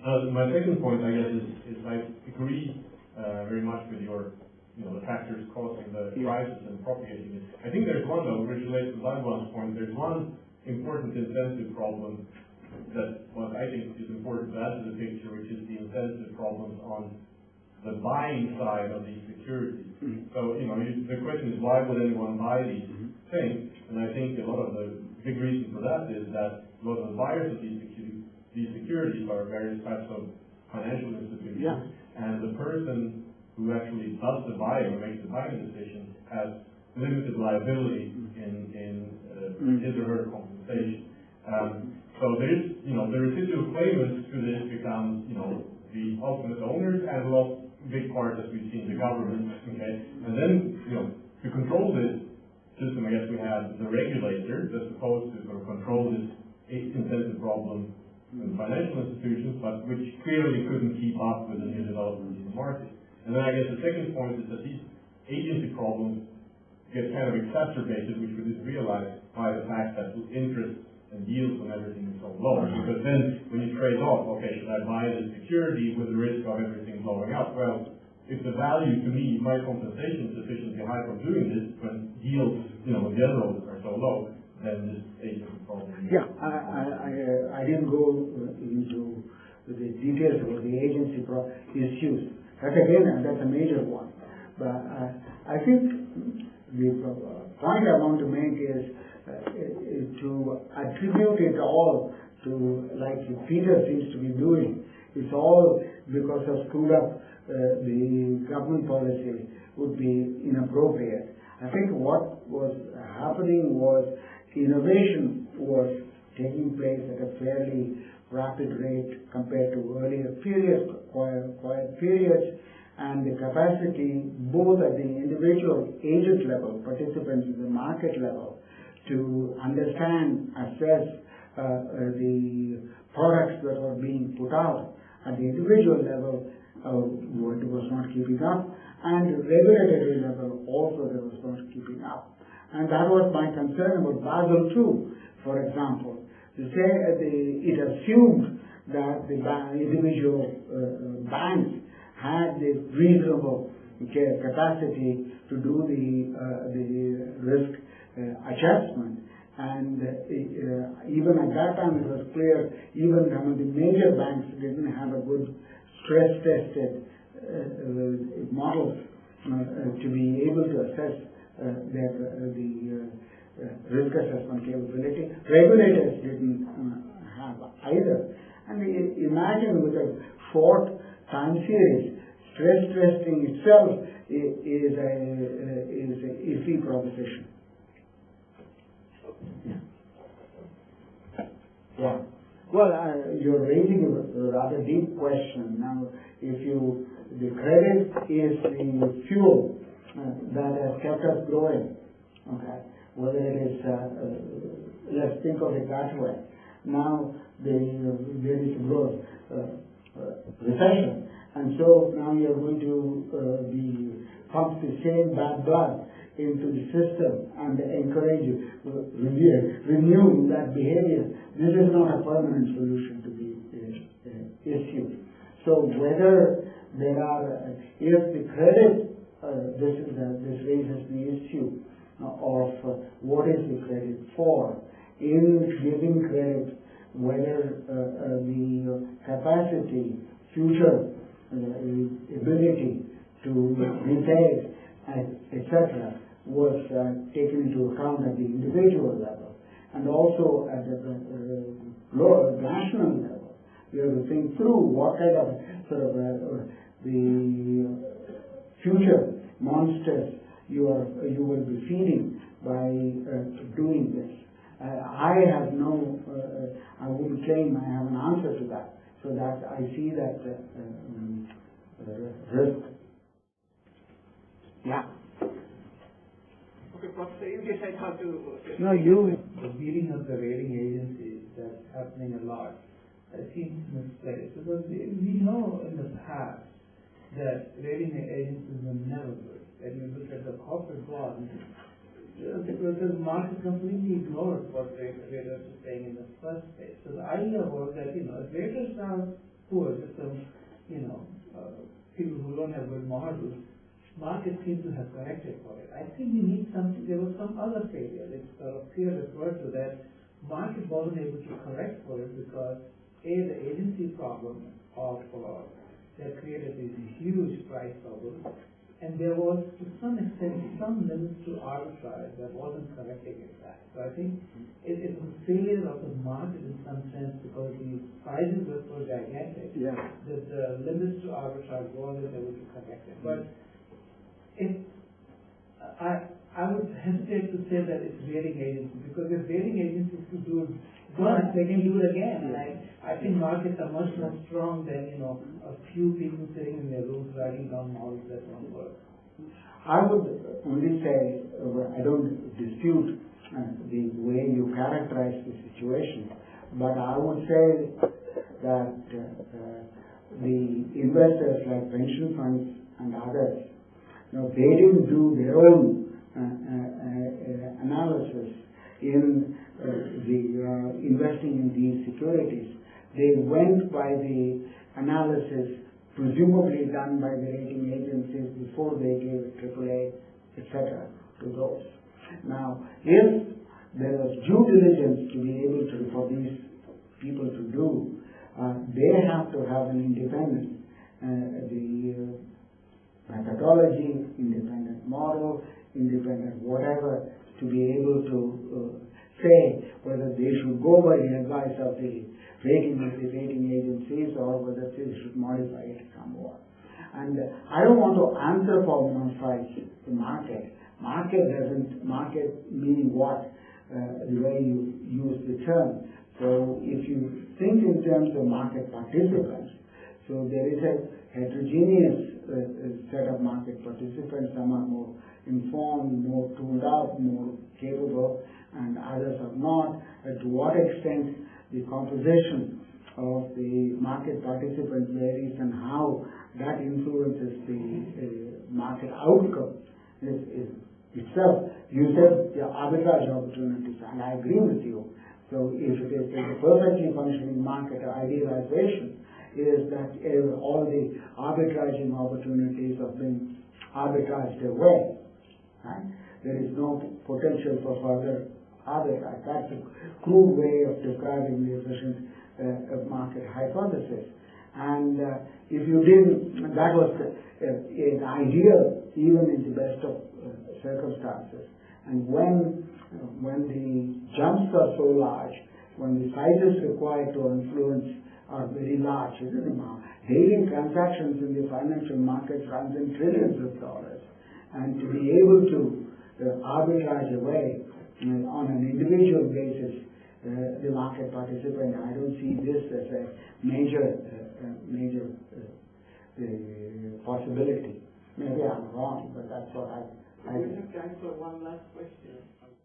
My second point, I guess, is I agree very much with your, the factors causing the crisis and propagating it. I think there's one, though, which relates to Bhagwan's point. There's one important incentive problem that what I think is important to add to the picture, which is the incentive problems on the buying side of these securities. So, the question is, why would anyone buy these things? And I think a lot of the big reason for that is that a lot of the buyers of these securities are various types of financial institutions, and the person who actually does the buying or makes the buying decision has limited liability in his or her compensation. So there is, the residual claimants to this become, the ultimate owners, and a big part, as we've seen, the government. Okay, and then, to control this system, I guess we have the regulator that's supposed to sort of control this incentive problem in financial institutions, but which clearly couldn't keep up with the new developments in the market. And then I guess the second point is that these agency problems get kind of exacerbated, which we just realized, by the fact that interest and yields on everything is so low. Because then when you trade off, okay, should I buy the security with the risk of everything blowing up? Well, if the value to me, my compensation is sufficiently high from doing this, when yields, in general, are so low, then this agency problem. Yeah, I didn't go into the details of the agency issues. That's a major one. But I think the point I want to make is to attribute it all to, like Peter seems to be doing, it's all because of screwed up the government policy would be inappropriate. I think what was happening was innovation was taking place at a fairly rapid rate compared to earlier periods, quiet periods, and the capacity both at the individual agent level, participants in the market level, to understand, assess the products that were being put out at the individual level was not keeping up, and regulatory level also that was not keeping up. And that was my concern about Basel II, for example. To say it assumed that the individual banks had the reasonable capacity to do the risk adjustment, and even at that time it was clear even some of the major banks didn't have a good stress tested models to be able to assess the risk assessment capability. Regulators didn't have either. And imagine with a short time series, stress testing itself is a iffy proposition. Yeah. Well, you're raising a rather deep question. Now, the credit is the fuel that has kept us growing. Okay. Whether it is, let's think of it that way. Now, there is growth, recession, and so now you're going to pump the same bad blood into the system and encourage renew that behavior. This is not a permanent solution to the issue. So whether there are, if the credit, this raises the issue of what is the credit for. In giving credit, whether the capacity, future ability to repay, etc., was taken into account at the individual level, and also at the national level. You have to think through what kind of the future monsters you will be feeding by doing this. I have I wouldn't claim I have an answer to that. So that I see that risk. Yeah. Okay, Professor, you decide how to. No, you. The dealing of the rating agencies that's happening a lot. It seems misplaced because we know in the past that rating agencies were never good. And you look at the corporate bonds, the market completely ignored what raters were saying in the first place. So the idea was that, if raters now poor, just some, people who don't have good models, markets seem to have corrected for it. I think we need there was some other failure. It's Pierre referred to that. Market wasn't able to correct for it because the agency problem of that created these huge price bubbles, and there was to some extent some limits to arbitrage that wasn't correcting it back. So I think it was a failure of the market in some sense because the prices were so gigantic that the limits to arbitrage wasn't able to correct it. But I would hesitate to say that it's rating agencies, because if rating agencies could do it once, they can do it again. And I think markets are much more strong than a few people sitting in their rooms writing down models that don't work. I would only say I don't dispute the way you characterize the situation, but I would say that the investors like pension funds and others, they didn't do their own analysis in investing in these securities. They went by the analysis presumably done by the rating agencies before they gave AAA, etc. to those. Now, if there was due diligence to be able to, for these people to do, they have to have an independent, the methodology, independent model, independent whatever, to be able to say whether they should go by the advice of the rating agencies or whether they should modify it somewhat. And I don't want to anthropomorphize the market. Market meaning what? The way you use the term. So if you think in terms of market participants, so there is a heterogeneous set of market participants. Some are more informed, more tuned up, more capable, and others are not. To what extent the composition of the market participants varies and how that influences the market outcome is itself. You said the arbitrage opportunities, and I agree with you. So if it is a perfectly functioning market, idealization is that all the arbitraging opportunities have been arbitraged away. Right? There is no potential for further arbitrage. That's a crude way of describing the efficient market hypothesis. And if you didn't, that was an ideal even in the best of circumstances. And when the jumps are so large, when the sizes required to influence are very large, daily transactions in the financial markets runs in trillions of dollars, and to be able to arbitrage away on an individual basis the market participant, I don't see this as a major possibility. Maybe I'm wrong, but that's what I We have time for one last question.